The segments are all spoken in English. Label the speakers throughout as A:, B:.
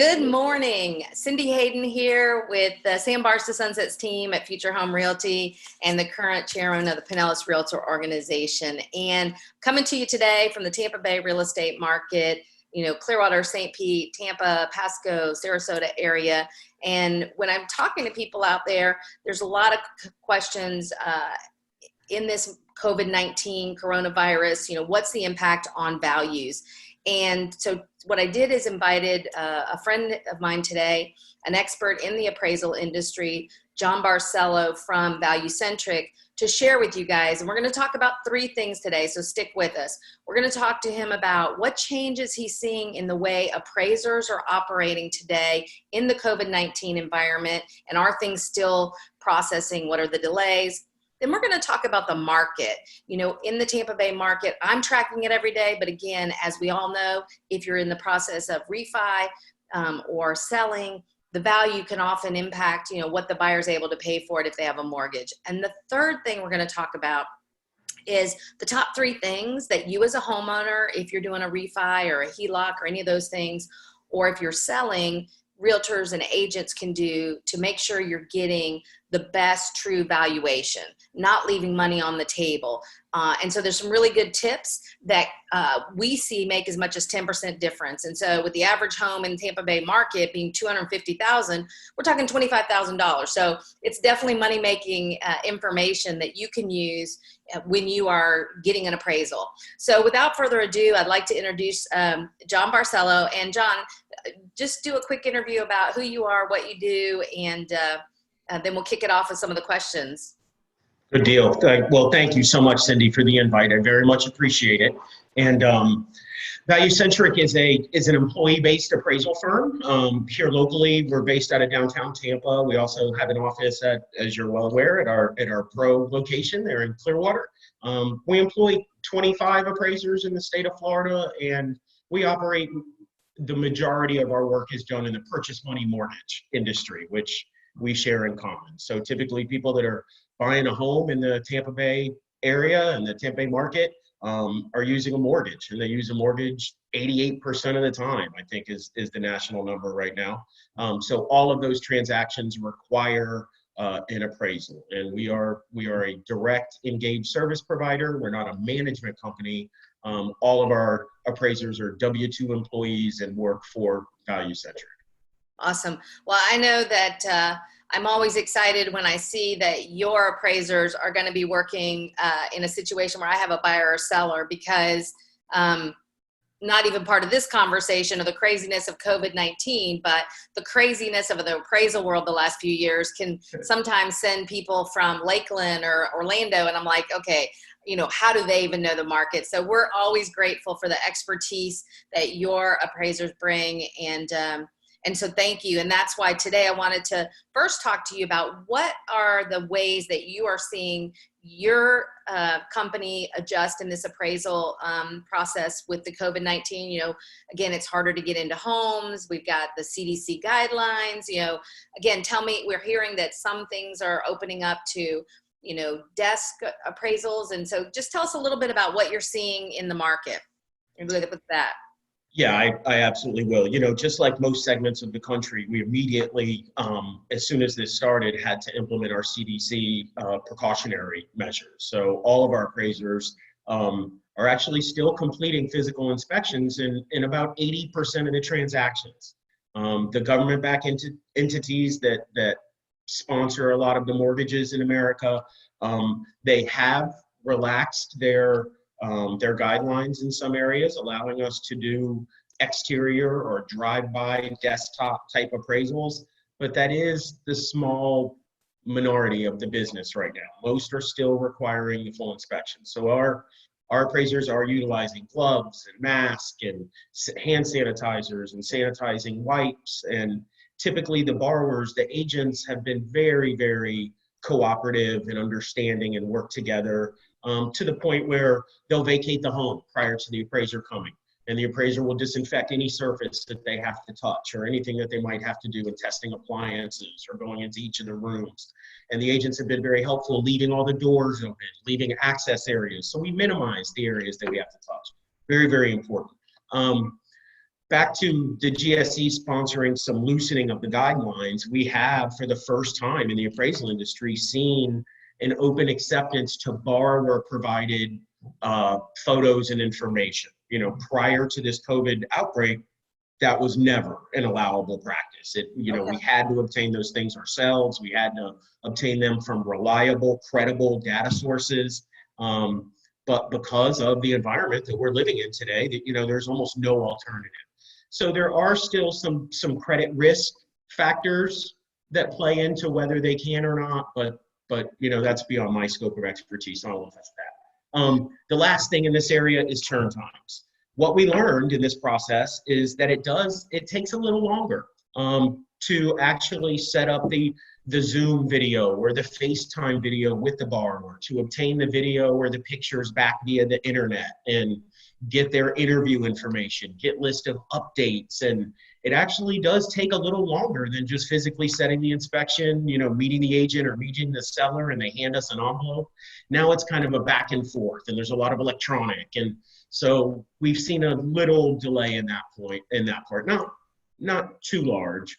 A: Good morning. Cyndee Haydon here with the Sandbars to Sunsets team at Future Home Realty and the current chairman of the Pinellas Realtor organization. And coming to you today from the Tampa Bay real estate market, Clearwater, St. Pete, Tampa, Pasco, Sarasota area. And when I'm talking to people out there, there's a lot of questions in this COVID-19 coronavirus, what's the impact on values? And so what I did is invited a friend of mine today, an expert in the appraisal industry, John Barcelo from Valucentric, to share with you guys. And we're going to talk about three things today, so stick with us. We're going to talk to him about what changes he's seeing in the way appraisers are operating today in the COVID-19 environment, and are things still processing? What are the delays? Then we're going to talk about the market. In the Tampa Bay market, I'm tracking it every day. But again, as we all know, if you're in the process of refi or selling, the value can often impact, what the buyer's able to pay for it if they have a mortgage. And the third thing we're going to talk about is the top three things that you as a homeowner, if you're doing a refi or a HELOC or any of those things, or if you're selling, realtors and agents can do to make sure you're getting the best true valuation, not leaving money on the table. And so there's some really good tips that we see make as much as 10% difference. And so with the average home in the Tampa Bay market being $250,000, we're talking $25,000. So it's definitely money-making information that you can use when you are getting an appraisal. So without further ado, I'd like to introduce John Barcelo. And John, just do a quick interview about who you are, what you do, and then we'll kick it off with some of the questions.
B: Good deal. Well, thank you so much, Cyndee, for the invite. I very much appreciate it. And Valucentric is an employee-based appraisal firm here locally. We're based out of downtown Tampa. We also have an office as you're well aware, at our Pro location there in Clearwater. We employ 25 appraisers in the state of Florida, and we operate. The majority of our work is done in the purchase money mortgage industry, which we share in common. So typically people that are buying a home in the Tampa Bay area and the Tampa Bay market are using a mortgage, and they use a mortgage 88% of the time, I think is the national number right now. So all of those transactions require an appraisal, and we are a direct engaged service provider. We're not a management company. All of our appraisers are W-2 employees and work for Valucentric.
A: Awesome. Well, I know that I'm always excited when I see that your appraisers are going to be working in a situation where I have a buyer or seller, because not even part of this conversation of the craziness of COVID-19, but the craziness of the appraisal world the last few years can sometimes send people from Lakeland or Orlando. And I'm like, okay, how do they even know the market? So we're always grateful for the expertise that your appraisers bring. And so thank you. And that's why today I wanted to first talk to you about what are the ways that you are seeing your company adjust in this appraisal process with the COVID-19. Again, it's harder to get into homes. We've got the CDC guidelines. Again, tell me, we're hearing that some things are opening up to desk appraisals. And so just tell us a little bit about what you're seeing in the market and with that.
B: Yeah, I absolutely will. Just like most segments of the country, we immediately, as soon as this started, had to implement our CDC precautionary measures. So all of our appraisers are actually still completing physical inspections in about 80% of the transactions. The government-backed entities that sponsor a lot of the mortgages in America, they have relaxed their guidelines in some areas, allowing us to do exterior or drive-by desktop type appraisals, but that is the small minority of the business right now. Most are still requiring the full inspection. So our appraisers are utilizing gloves and masks and hand sanitizers and sanitizing wipes, and typically the borrowers, the agents, have been very, very cooperative and understanding and work together to the point where they'll vacate the home prior to the appraiser coming. And the appraiser will disinfect any surface that they have to touch or anything that they might have to do in testing appliances or going into each of the rooms. And the agents have been very helpful, leaving all the doors open, leaving access areas. So we minimize the areas that we have to touch. Very, very important. back to the GSE sponsoring some loosening of the guidelines, we have, for the first time in the appraisal industry, seen an open acceptance to borrower provided photos and information. You know, prior to this COVID outbreak, that was never an allowable practice. We had to obtain those things ourselves. We had to obtain them from reliable, credible data sources. But because of the environment that we're living in today, there's almost no alternative. So there are still some credit risk factors that play into whether they can or not, but that's beyond my scope of expertise. So I won't touch that. The last thing in this area is turn times. What we learned in this process is that it takes a little longer to actually set up the Zoom video or the FaceTime video with the borrower, to obtain the video or the pictures back via the internet and get their interview information, get list of updates. And it actually does take a little longer than just physically setting the inspection, meeting the agent or meeting the seller and they hand us an envelope. Now it's kind of a back and forth, and there's a lot of electronic. And so we've seen a little delay in that part. Not too large.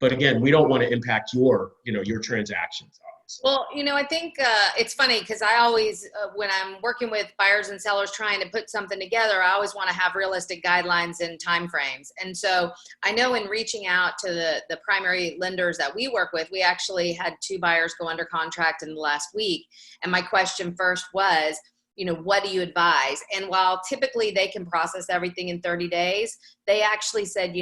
B: But again, we don't want to impact your transactions, obviously.
A: Well, I think it's funny because I always, when I'm working with buyers and sellers trying to put something together, I always want to have realistic guidelines and timeframes. And so I know in reaching out to the primary lenders that we work with, we actually had 2 buyers go under contract in the last week. And my question first was, what do you advise? And while typically they can process everything in 30 days, they actually said,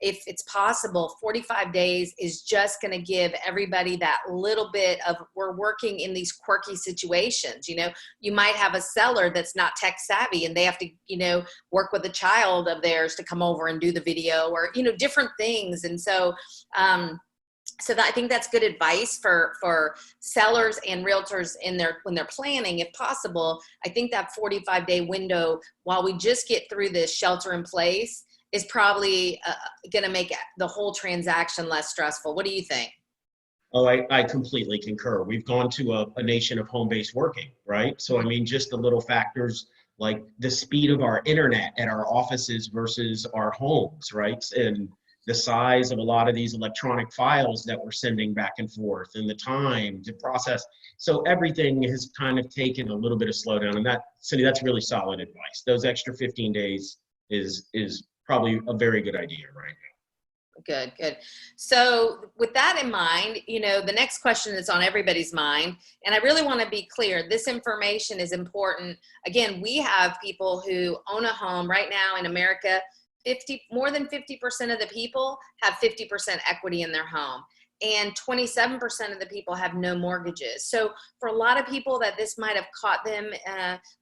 A: if it's possible, 45 days is just going to give everybody that little bit of, we're working in these quirky situations. You might have a seller that's not tech savvy and they have to, work with a child of theirs to come over and do the video or, different things. And so, I think that's good advice for sellers and realtors when they're planning, if possible. I think that 45-day window, while we just get through this shelter in place, is probably going to make the whole transaction less stressful. What do you think?
B: Oh, I completely concur. We've gone to a nation of home-based working, right? So, just the little factors like the speed of our internet at our offices versus our homes, right? And the size of a lot of these electronic files that we're sending back and forth and the time to process. So everything has kind of taken a little bit of slowdown. And Cyndee, that's really solid advice. Those extra 15 days is probably a very good idea right now.
A: Good. So with that in mind, the next question that's on everybody's mind, and I really want to be clear, this information is important. Again, we have people who own a home right now in America. More than 50% of the people have 50% equity in their home, and 27% of the people have no mortgages. So for a lot of people that this might have caught them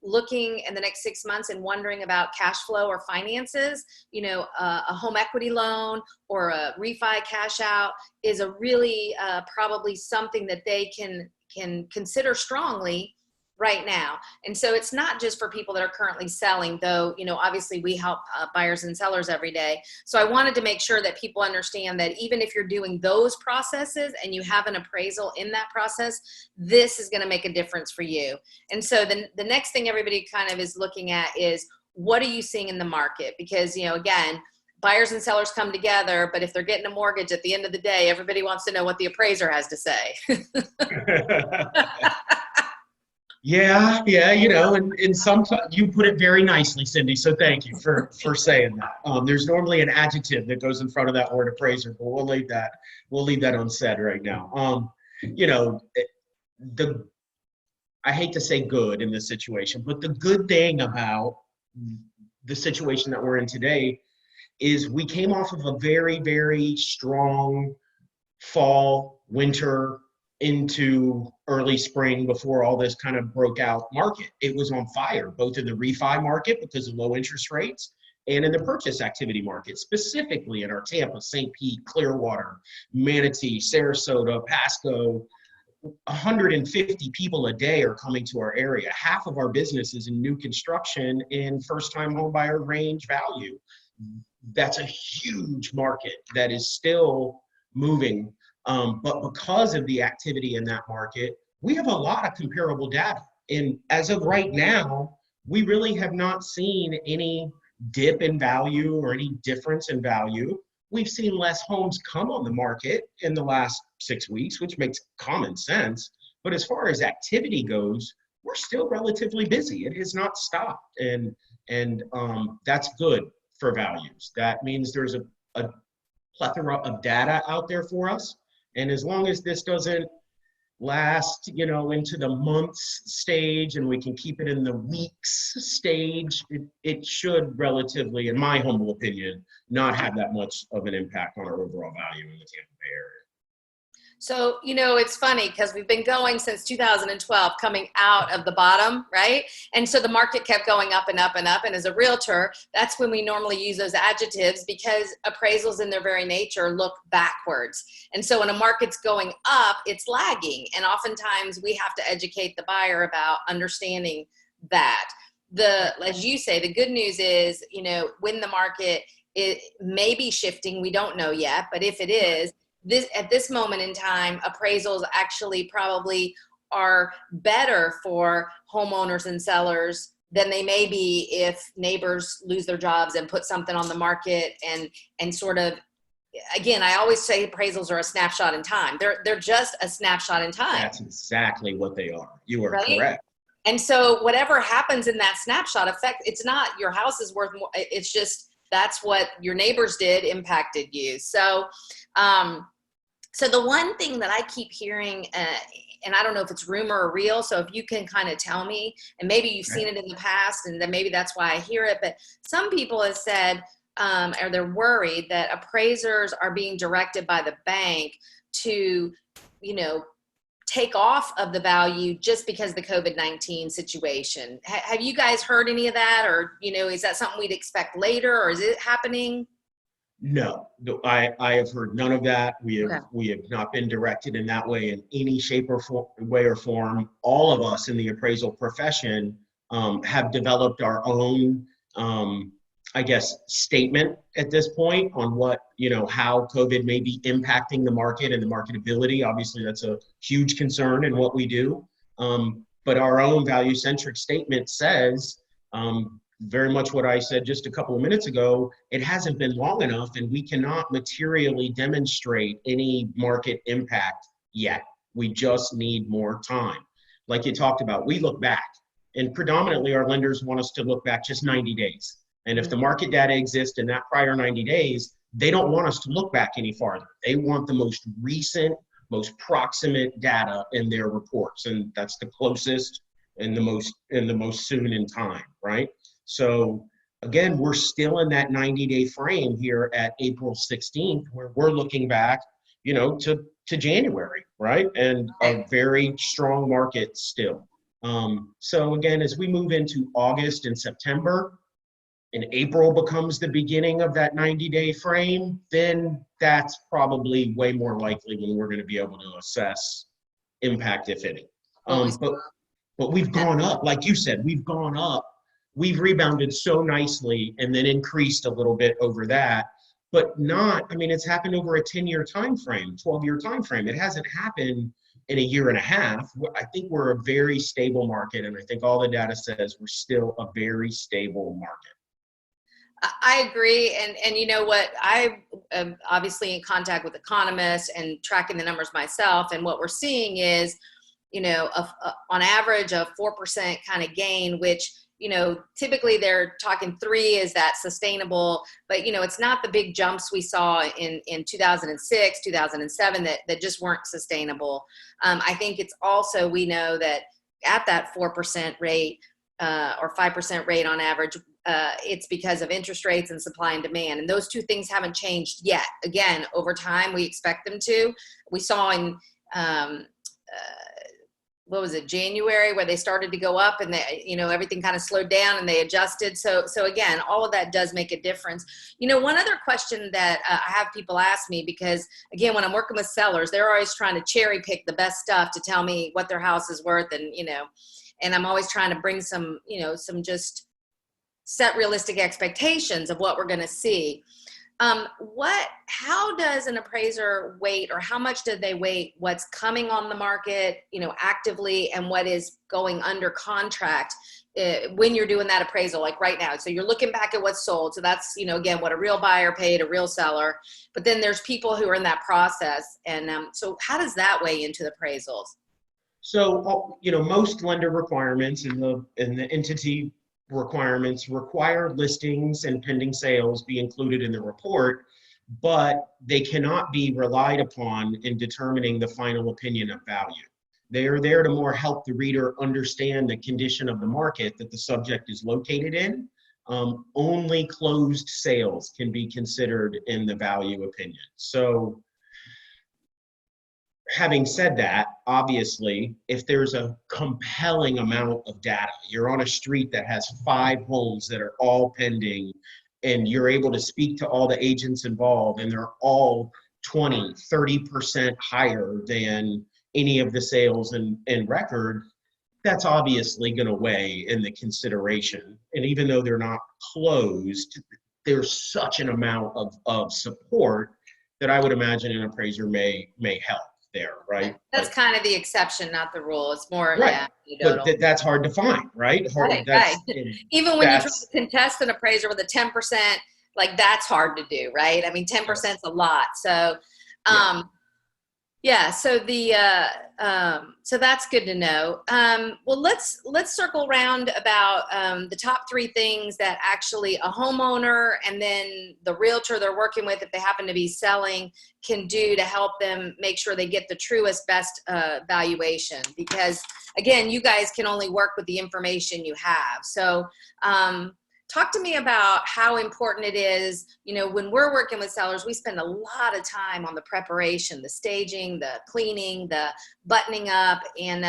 A: looking in the next 6 months and wondering about cash flow or finances, a home equity loan or a refi cash out is a really probably something that they can consider strongly right now. And so it's not just for people that are currently selling, though, obviously we help buyers and sellers every day. So I wanted to make sure that people understand that even if you're doing those processes and you have an appraisal in that process, this is going to make a difference for you. And so the next thing everybody kind of is looking at is, what are you seeing in the market? Because, again, buyers and sellers come together, but if they're getting a mortgage at the end of the day, everybody wants to know what the appraiser has to say.
B: Yeah, and sometimes you put it very nicely, Cyndee. So thank you for saying that. There's normally an adjective that goes in front of that word appraiser, but we'll leave that unsaid right now. I hate to say good in this situation, but the good thing about the situation that we're in today is we came off of a very, very strong fall, winter, into early spring before all this kind of broke out market. It was on fire, both in the refi market because of low interest rates and in the purchase activity market, specifically in our Tampa, St. Pete, Clearwater, Manatee, Sarasota, Pasco. 150 people a day are coming to our area. Half of our business is in new construction in first-time home buyer range value. That's a huge market that is still moving. But because of the activity in that market, we have a lot of comparable data. And as of right now, we really have not seen any dip in value or any difference in value. We've seen less homes come on the market in the last 6 weeks, which makes common sense. But as far as activity goes, we're still relatively busy. It has not stopped, and that's good for values. That means there's a plethora of data out there for us, and as long as this doesn't last, into the months stage, and we can keep it in the weeks stage, it should relatively, in my humble opinion, not have that much of an impact on our overall value in the Tampa Bay area.
A: So, it's funny because we've been going since 2012, coming out of the bottom, right? And so the market kept going up and up and up. And as a realtor, that's when we normally use those adjectives, because appraisals in their very nature look backwards. And so when a market's going up, it's lagging. And oftentimes we have to educate the buyer about understanding that. As you say, the good news is, when the market may be shifting, we don't know yet, but if it is, at this moment in time, appraisals actually probably are better for homeowners and sellers than they may be if neighbors lose their jobs and put something on the market and sort of, again, I always say appraisals are a snapshot in time. They're just a snapshot in time.
B: That's exactly what they are. You are
A: right?
B: Correct.
A: And so whatever happens in that snapshot it's not your house is worth more. It's just, that's what your neighbors did impacted you. So, so the one thing that I keep hearing, and I don't know if it's rumor or real, so if you can kind of tell me, and maybe you've seen it in the past, and then maybe that's why I hear it, but some people have said, or they're worried that appraisers are being directed by the bank to, take off of the value just because of the COVID-19 situation. Have you guys heard any of that? Or, is that something we'd expect later, or is it happening?
B: No, I have heard none of that. We have not been directed in that way in any shape or form. All of us in the appraisal profession have developed our own, statement at this point on what, how COVID may be impacting the market and the marketability. Obviously, that's a huge concern in what we do. But our own Valucentric statement says, very much what I said just a couple of minutes ago, it hasn't been long enough, and we cannot materially demonstrate any market impact yet. We just need more time. Like you talked about, we look back, and predominantly our lenders want us to look back just 90 days. And if the market data exists in that prior 90 days, they don't want us to look back any farther. They want the most recent, most proximate data in their reports, and that's the closest and the most soon in time, right? So again, we're still in that 90-day frame here at April 16th, where we're looking back, to January, right? And a very strong market still. So again, as we move into August and September, and April becomes the beginning of that 90-day frame, then that's probably way more likely when we're going to be able to assess impact, if any. But we've gone up, like you said, we've gone up. We've rebounded so nicely and then increased a little bit over that, but it's happened over a 10-year time frame, 12-year time frame. It hasn't happened in a year and a half. I think we're a very stable market, and I think all the data says we're still a very stable market.
A: I agree. And you know what? I am obviously in contact with economists and tracking the numbers myself. And what we're seeing is, on average, a 4% kind of gain, which, typically they're talking 3 is that sustainable, but, it's not the big jumps we saw in 2006, 2007 that just weren't sustainable. I think it's also, we know that at that 4% rate or 5% rate on average, it's because of interest rates and supply and demand. And those two things haven't changed yet. Again, over time, we expect them to. We saw in, January, where they started to go up, and they, everything kind of slowed down and they adjusted. So again, all of that does make a difference. One other question that I have people ask me, because again, when I'm working with sellers, they're always trying to cherry pick the best stuff to tell me what their house is worth. And I'm always trying to bring some just set realistic expectations of what we're going to see. How does an appraiser weight, or how much do they weight what's coming on the market, actively, and what is going under contract when you're doing that appraisal, like right now? So you're looking back at what's sold. So that's, again, what a real buyer paid, a real seller, but then there's people who are in that process. And so how does that weigh into the appraisals?
B: So, most lender requirements and the entity requirements require listings and pending sales be included in the report, but they cannot be relied upon in determining the final opinion of value. They are there to more help the reader understand the condition of the market that the subject is located in. Only closed sales can be considered in the value opinion. So, having said that, obviously, if there's a compelling amount of data, you're on a street that has 5 homes that are all pending, and you're able to speak to all the agents involved, and they're all 20, 30% higher than any of the sales in record, that's obviously going to weigh in the consideration. And even though they're not closed, there's such an amount of support that I would imagine an appraiser may help there, right?
A: That's kind of the exception, not the rule. It's more,
B: right. But that's hard to find, right?
A: Right. Even when you try to contest an appraiser with a 10%, like that's hard to do, right? I mean, 10% is a lot. So, yeah. So so that's good to know. Well, let's circle around about the top 3 things that actually a homeowner and then the realtor they're working with, if they happen to be selling, can do to help them make sure they get the truest, best valuation. Because again, you guys can only work with the information you have. So, talk to me about how important it is, when we're working with sellers, we spend a lot of time on the preparation, the staging, the cleaning, the buttoning up. And,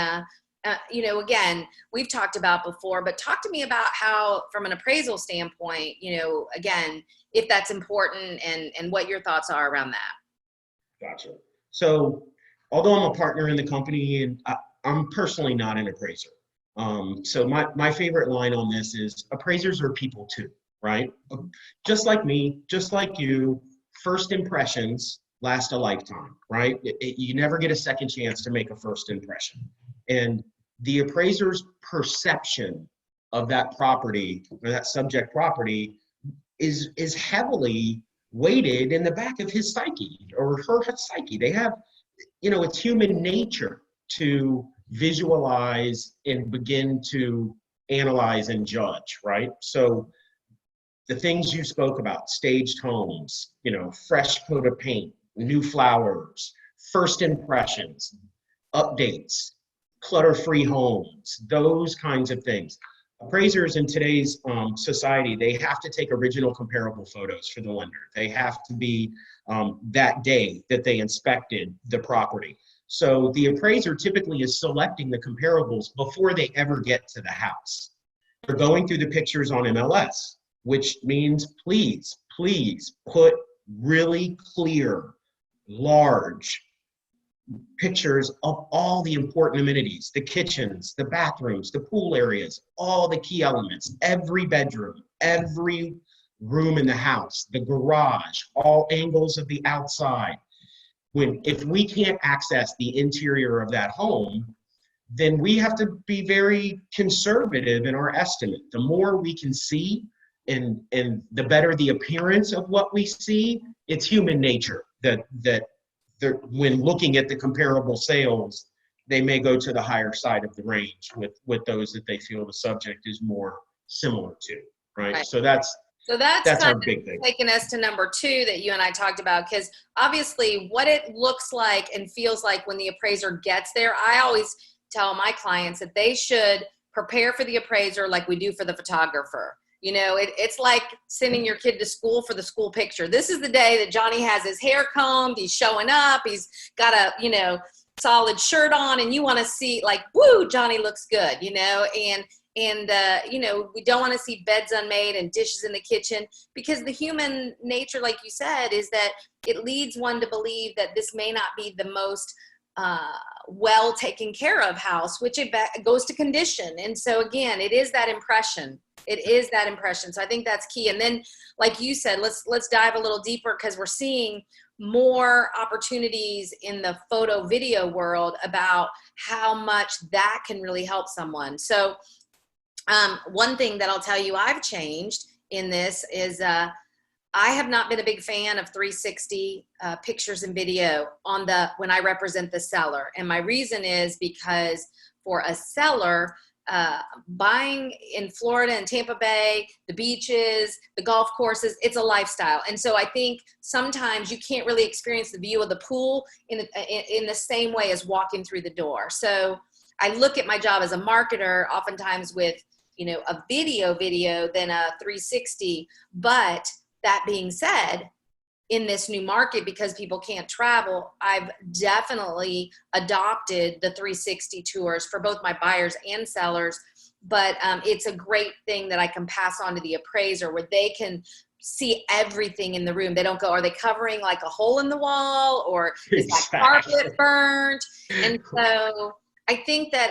A: again, we've talked about before, but talk to me about how, from an appraisal standpoint, again, if that's important and what your thoughts are around that.
B: Gotcha. So although I'm a partner in the company, and I'm personally not an appraiser. So my favorite line on this is appraisers are people too, right? Just like me, just like you, first impressions last a lifetime, right? You never get a second chance to make a first impression. And the appraiser's perception of that property or that subject property is heavily weighted in the back of his psyche or her psyche. They have, it's human nature to visualize and begin to analyze and judge, right? So the things you spoke about, staged homes, fresh coat of paint, new flowers, first impressions, updates, clutter-free homes, those kinds of things. Appraisers in today's society, they have to take original comparable photos for the lender. They have to be that day that they inspected the property. So the appraiser typically is selecting the comparables before they ever get to the house. They're going through the pictures on MLS, which means please put really clear, large pictures of all the important amenities, the kitchens, the bathrooms, the pool areas, all the key elements, every bedroom, every room in the house, the garage, all angles of the outside. If we can't access the interior of that home, then we have to be very conservative in our estimate. The more we can see and the better the appearance of what we see, it's human nature that when looking at the comparable sales, they may go to the higher side of the range with those that they feel the subject is more similar to, right? So that's kind our big thing.
A: Taking us to number 2 that you and I talked about, because obviously what it looks like and feels like when the appraiser gets there, I always tell my clients that they should prepare for the appraiser like we do for the photographer. It's like sending your kid to school for the school picture. This is the day that Johnny has his hair combed, he's showing up, he's got a, solid shirt on, and you want to see like, woo, Johnny looks good, and we don't want to see beds unmade and dishes in the kitchen, because the human nature, like you said, is that it leads one to believe that this may not be the most well taken care of house, which it goes to condition. And so again, it is that impression. It is that impression. So I think that's key. And then, like you said, let's dive a little deeper, because we're seeing more opportunities in the photo video world about how much that can really help someone. So one thing that I'll tell you I've changed in this is I have not been a big fan of 360 pictures and video when I represent the seller. And my reason is because for a seller, buying in Florida and Tampa Bay, the beaches, the golf courses, it's a lifestyle. And so I think sometimes you can't really experience the view of the pool in the same way as walking through the door. So I look at my job as a marketer oftentimes with, a video than a 360. But that being said, in this new market, because people can't travel, I've definitely adopted the 360 tours for both my buyers and sellers. But it's a great thing that I can pass on to the appraiser, where they can see everything in the room. They don't go, are they covering like a hole in the wall, or is that carpet burnt? And so I think that,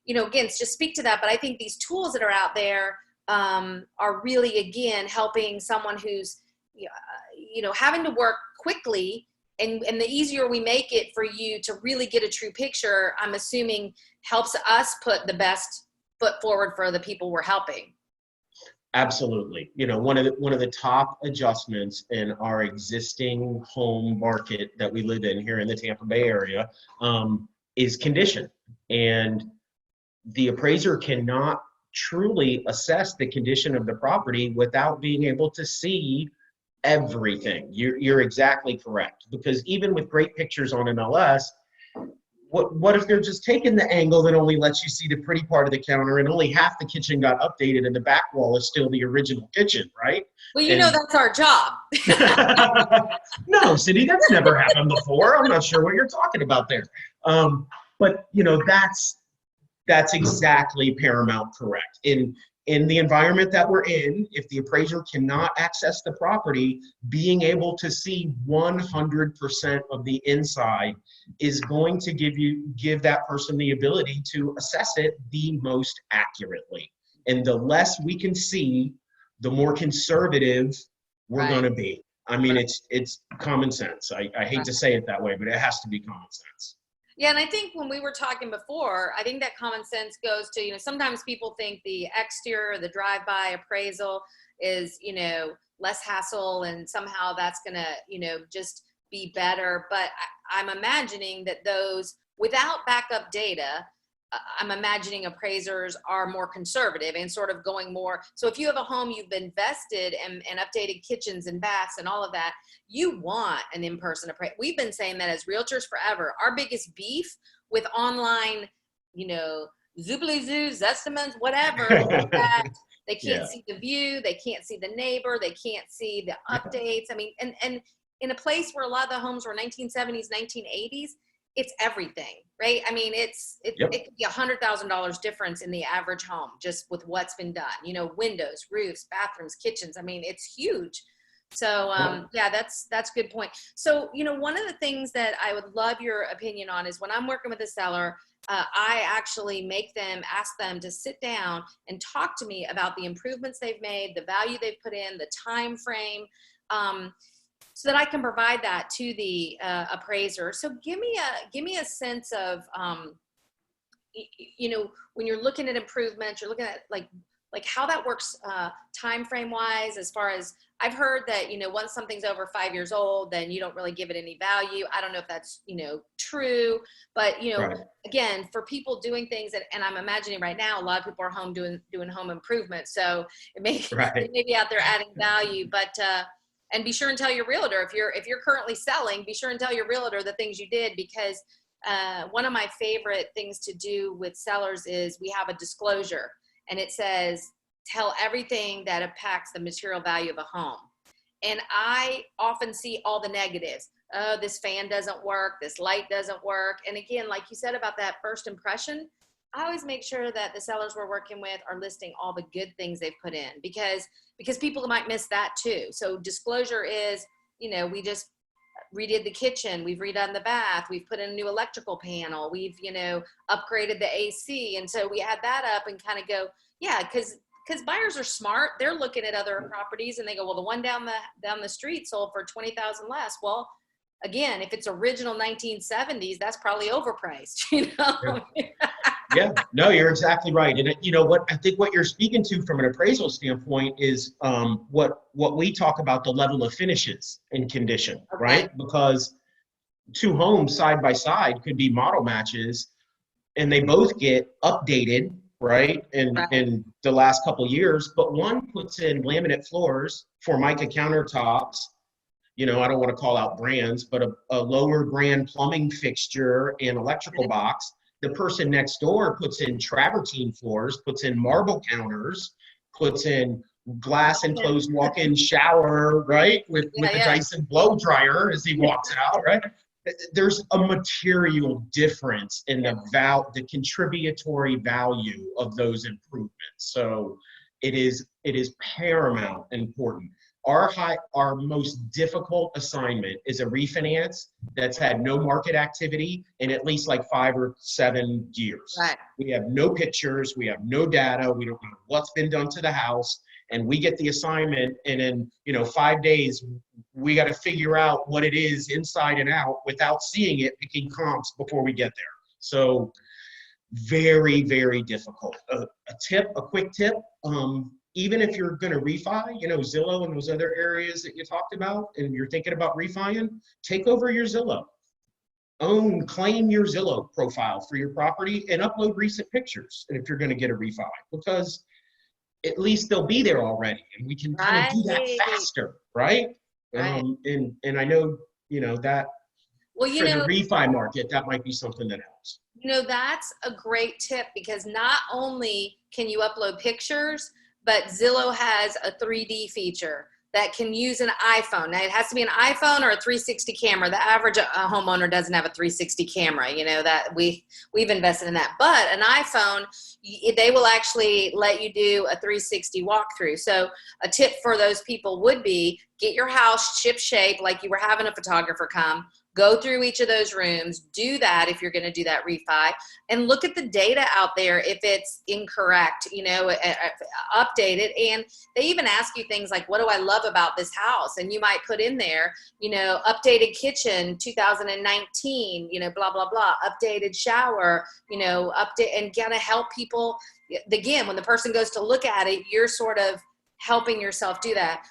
A: again, just speak to that. But I think these tools that are out there are really, again, helping someone who's, having to work quickly, and the easier we make it for you to really get a true picture, I'm assuming helps us put the best foot forward for the people we're helping.
B: Absolutely. One of the top adjustments in our existing home market that we live in here in the Tampa Bay area is condition. And the appraiser cannot truly assess the condition of the property without being able to see everything. You're exactly correct, because even with great pictures on MLS, what if they're just taking the angle that only lets you see the pretty part of the counter, and only half the kitchen got updated and the back wall is still the original kitchen, right?
A: Well, that's our job.
B: No, Cyndee, that's never happened before. I'm not sure what you're talking about there. But that's exactly paramount correct. In the environment that we're in, if the appraiser cannot access the property, being able to see 100% of the inside is going to give that person the ability to assess it the most accurately. And the less we can see, the more conservative we're going to be. I mean, it's common sense. I hate to say it that way, but it has to be common sense.
A: Yeah, and I think when we were talking before, I think that common sense goes to, sometimes people think the exterior, the drive-by appraisal is, less hassle, and somehow that's going to, just be better. But I'm imagining that those, without backup data, I'm imagining appraisers are more conservative and sort of going more. So if you have a home, you've invested and updated kitchens and baths and all of that, you want an in-person appraisal. We've been saying that as realtors forever. Our biggest beef with online, zoobly zoos, estimates, whatever, that they can't see the view, they can't see the neighbor, they can't see the updates. I mean, and in a place where a lot of the homes were 1970s, 1980s, it's everything, right? I mean, it could be $100,000 difference in the average home just with what's been done, windows, roofs, bathrooms, kitchens. I mean, it's huge. So that's a good point. So, one of the things that I would love your opinion on is when I'm working with a seller, I actually ask them to sit down and talk to me about the improvements they've made, the value they've put in, the time frame, so that I can provide that to the appraiser. So give me a sense of, when you're looking at improvements, you're looking at like how that works time frame wise, as far as I've heard that, once something's over 5 years old, then you don't really give it any value. I don't know if that's, true, but, again, for people doing things and I'm imagining right now, a lot of people are home doing home improvement. So it may be out there adding value, but, and be sure and tell your realtor, if you're currently selling, be sure and tell your realtor the things you did, because one of my favorite things to do with sellers is we have a disclosure, and it says, tell everything that impacts the material value of a home. And I often see all the negatives. Oh, this fan doesn't work, this light doesn't work. And again, like you said about that first impression, I always make sure that the sellers we're working with are listing all the good things they've put in, because people might miss that too. So disclosure is, we just redid the kitchen, we've redone the bath, we've put in a new electrical panel, we've, upgraded the AC. And so we add that up and kind of go, yeah, because because buyers are smart. They're looking at other properties and they go, well, the one down the street sold for 20,000 less. Well, again, if it's original 1970s, that's probably overpriced, you know?
B: Yeah, no, you're exactly right. And you know what, I think what you're speaking to from an appraisal standpoint is what we talk about, the level of finishes and condition,
A: Okay.
B: right? Because two homes side by side could be model matches and they both get updated, right? In the last couple of years, but one puts in laminate floors, Formica countertops, you know, I don't want to call out brands, but a lower brand plumbing fixture and electrical box. The person next door puts in travertine floors, puts in marble counters, puts in glass enclosed walk-in shower, right? With the Dyson blow dryer as he walks out, right? There's a material difference in the contributory value of those improvements. So it is paramount important. Our most difficult assignment is a refinance that's had no market activity in at least like 5 or 7 years.
A: Right.
B: We have no pictures, we have no data, we don't know what's been done to the house, and we get the assignment, and in 5 days we got to figure out what it is inside and out without seeing it, picking comps before we get there. So very, very difficult. A quick tip. Even if you're going to refi, Zillow and those other areas that you talked about, and you're thinking about refining, take over your Zillow. Claim your Zillow profile for your property and upload recent pictures. And if you're going to get a refi, because at least they'll be there already, and we can kind of do that faster, right? And I know, that for the refi market, that might be something that helps.
A: That's a great tip, because not only can you upload pictures, but Zillow has a 3D feature that can use an iPhone. Now, it has to be an iPhone or a 360 camera. The average homeowner doesn't have a 360 camera, that we've invested in that. But an iPhone, they will actually let you do a 360 walkthrough. So a tip for those people would be, get your house ship shape like you were having a photographer come. Go through each of those rooms, do that if you're going to do that refi, and look at the data out there if it's incorrect, update it. And they even ask you things like, what do I love about this house? And you might put in there, updated kitchen 2019, blah, blah, blah, updated shower, update, and kind of help people. Again, when the person goes to look at it, you're sort of helping yourself do that.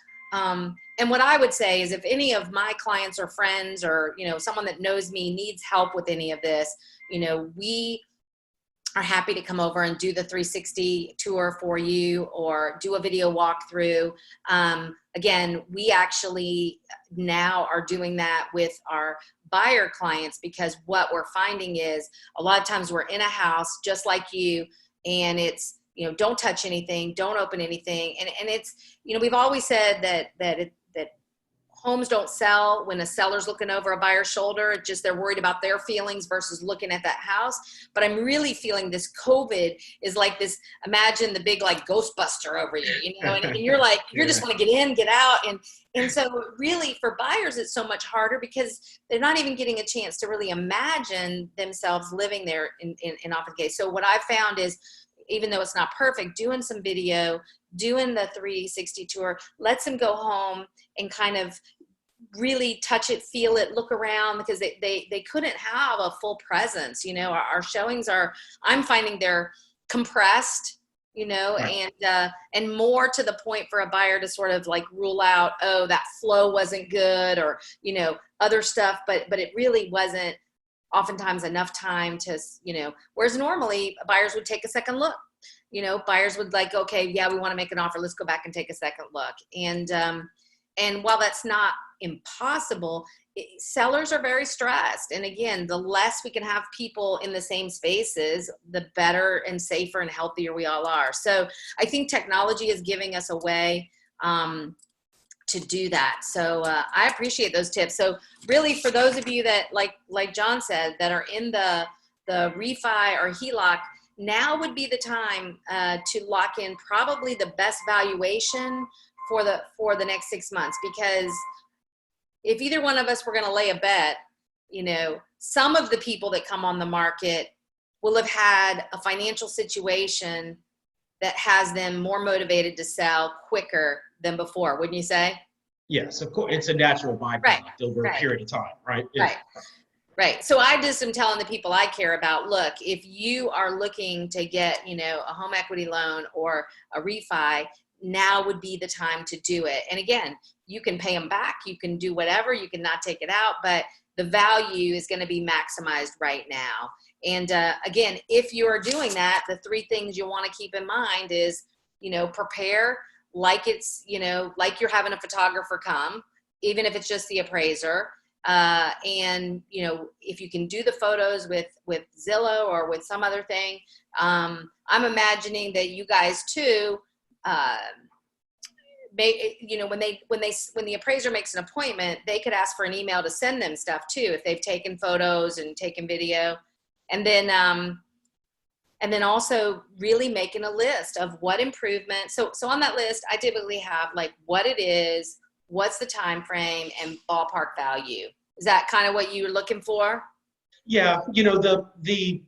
A: And what I would say is, if any of my clients or friends or, someone that knows me needs help with any of this, we are happy to come over and do the 360 tour for you, or do a video walkthrough. Again, we actually now are doing that with our buyer clients, because what we're finding is a lot of times we're in a house just like you, and it's, don't touch anything, don't open anything. And it's, we've always said that homes don't sell when a seller's looking over a buyer's shoulder. It's just, they're worried about their feelings versus looking at that house. But I'm really feeling this COVID is like this, imagine the big like Ghostbuster over you, and you're like, you're just want to get in, get out. And so really for buyers, it's so much harder, because they're not even getting a chance to really imagine themselves living there in often case. So what I've found is, even though it's not perfect, doing some video, doing the 360 tour, lets them go home and kind of really touch it, feel it, look around, because they couldn't have a full presence. Our showings I'm finding they're compressed, right. And more to the point for a buyer to sort of like rule out, oh, that flow wasn't good, or, other stuff, but it really wasn't oftentimes enough time to, whereas normally buyers would take a second look. Buyers would like, okay, yeah, we want to make an offer, let's go back and take a second look. And while that's not impossible, sellers are very stressed. And again, the less we can have people in the same spaces, the better and safer and healthier we all are. So I think technology is giving us a way to do that. So I appreciate those tips. So really, for those of you that, like John said, that are in the refi or HELOC, now would be the time to lock in probably the best valuation for the next 6 months. Because if either one of us were going to lay a bet, some of the people that come on the market will have had a financial situation that has them more motivated to sell quicker than before, wouldn't you say?
B: Yes, of course, it's a natural byproduct
A: Right,
B: over a
A: right,
B: period of time, right?
A: right. Right. So I just am telling the people I care about, look, if you are looking to get, a home equity loan or a refi, now would be the time to do it. And again, you can pay them back, you can do whatever, you can not take it out, but the value is going to be maximized right now. And again, if you're doing that, the three things you want to keep in mind is, prepare like it's, like you're having a photographer come, even if it's just the appraiser. And if you can do the photos with Zillow or with some other thing, I'm imagining that you guys too, when the appraiser makes an appointment, they could ask for an email to send them stuff too, if they've taken photos and taken video. And then also really making a list of what improvement. So on that list, I typically have like what it is, what's the time frame, and ballpark value. Is that kind of what you're looking for?
B: Yeah, the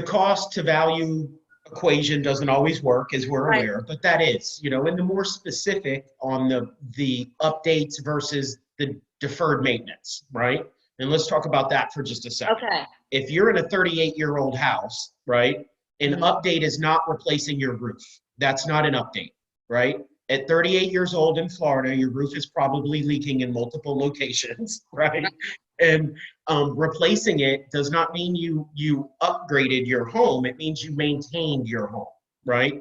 B: cost to value equation doesn't always work, as we're
A: Right.
B: aware, but that is, and the more specific on the updates versus the deferred maintenance, right? And let's talk about that for just a second.
A: Okay.
B: If you're in a 38-year-old house, right, an update is not replacing your roof. That's not an update, right? At 38 years old in Florida, your roof is probably leaking in multiple locations, right? And replacing it does not mean you upgraded your home. It means you maintained your home, right?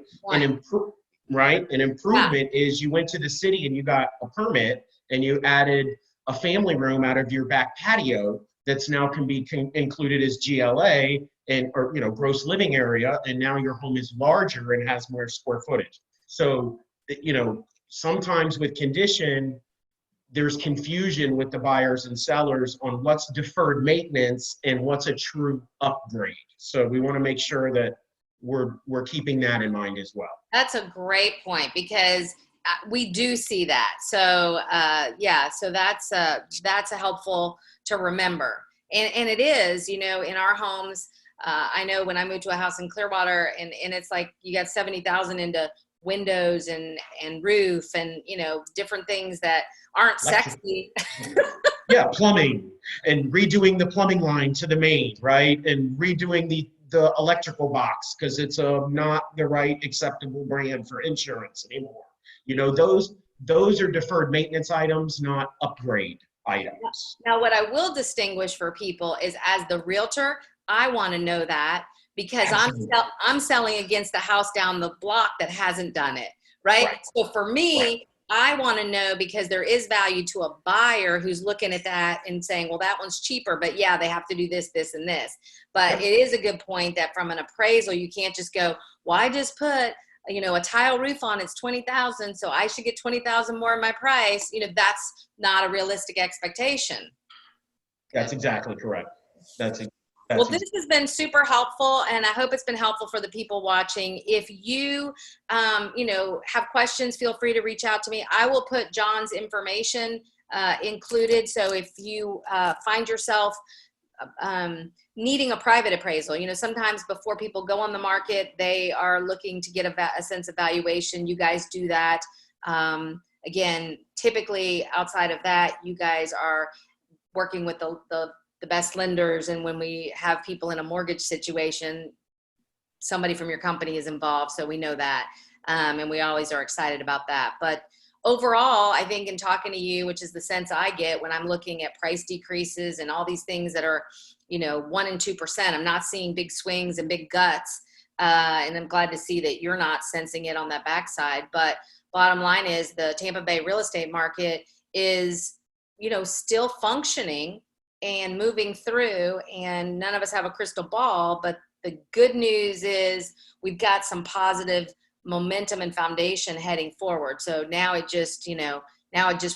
A: Right.
B: An improvement is you went to the city and you got a permit and you added a family room out of your back patio that's now can be included as GLA or gross living area, and now your home is larger and has more square footage. So sometimes with condition, there's confusion with the buyers and sellers on what's deferred maintenance and what's a true upgrade. So we want to make sure that we're keeping that in mind as well.
A: That's a great point, because we do see that. So so that's a helpful to remember. And it is, in our homes, I know when I moved to a house in Clearwater, and it's like you got 70,000 into windows and roof and different things that aren't sexy.
B: Yeah, plumbing, and redoing the plumbing line to the main, right? And redoing the electrical box because it's not the right acceptable brand for insurance anymore. Those are deferred maintenance items, not upgrade items.
A: Now, what I will distinguish for people is, as the realtor, I want to know that, because I'm selling against the house down the block that hasn't done it, right? So for me, I want to know, because there is value to a buyer who's looking at that and saying, well, that one's cheaper, but yeah, they have to do this, this, and this. But it is a good point that from an appraisal, you can't just go, well, I just put a tile roof on, it's 20,000, so I should get 20,000 more in my price. That's not a realistic expectation.
B: That's exactly correct.
A: Well, this has been super helpful, and I hope it's been helpful for the people watching. If you, have questions, feel free to reach out to me. I will put John's information included. So if you find yourself needing a private appraisal, sometimes before people go on the market, they are looking to get a sense of valuation. You guys do that. Again, typically outside of that, you guys are working with the best lenders. And when we have people in a mortgage situation, somebody from your company is involved. So we know that. And we always are excited about that. But overall, I think in talking to you, which is the sense I get when I'm looking at price decreases and all these things that are, 1% and 2%, I'm not seeing big swings and big guts. And I'm glad to see that you're not sensing it on that backside. But bottom line is, the Tampa Bay real estate market is, still functioning and moving through, and none of us have a crystal ball, but the good news is we've got some positive momentum and foundation heading forward. So now it just,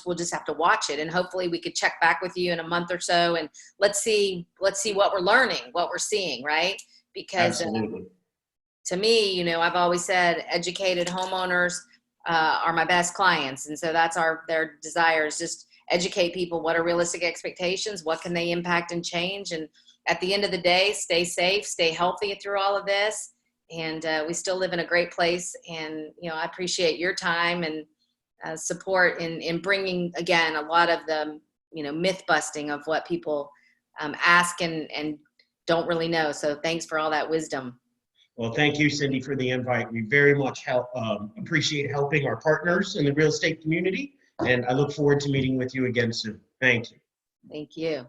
A: we'll just have to watch it, and hopefully we could check back with you in a month or so, and let's see what we're learning, what we're seeing, right? Because to me, I've always said educated homeowners are my best clients. And so that's their desire, is just educate people. What are realistic expectations? What can they impact and change? And at the end of the day, stay safe, stay healthy through all of this. and we still live in a great place. And, you know, I appreciate your time and support in bringing, again, a lot of the, you know, myth busting of what people ask and don't really know. So thanks for all that wisdom.
B: Well, thank you, Cyndee, for the invite. We very much appreciate helping our partners in the real estate community, and I look forward to meeting with you again soon. Thank you.
A: Thank you.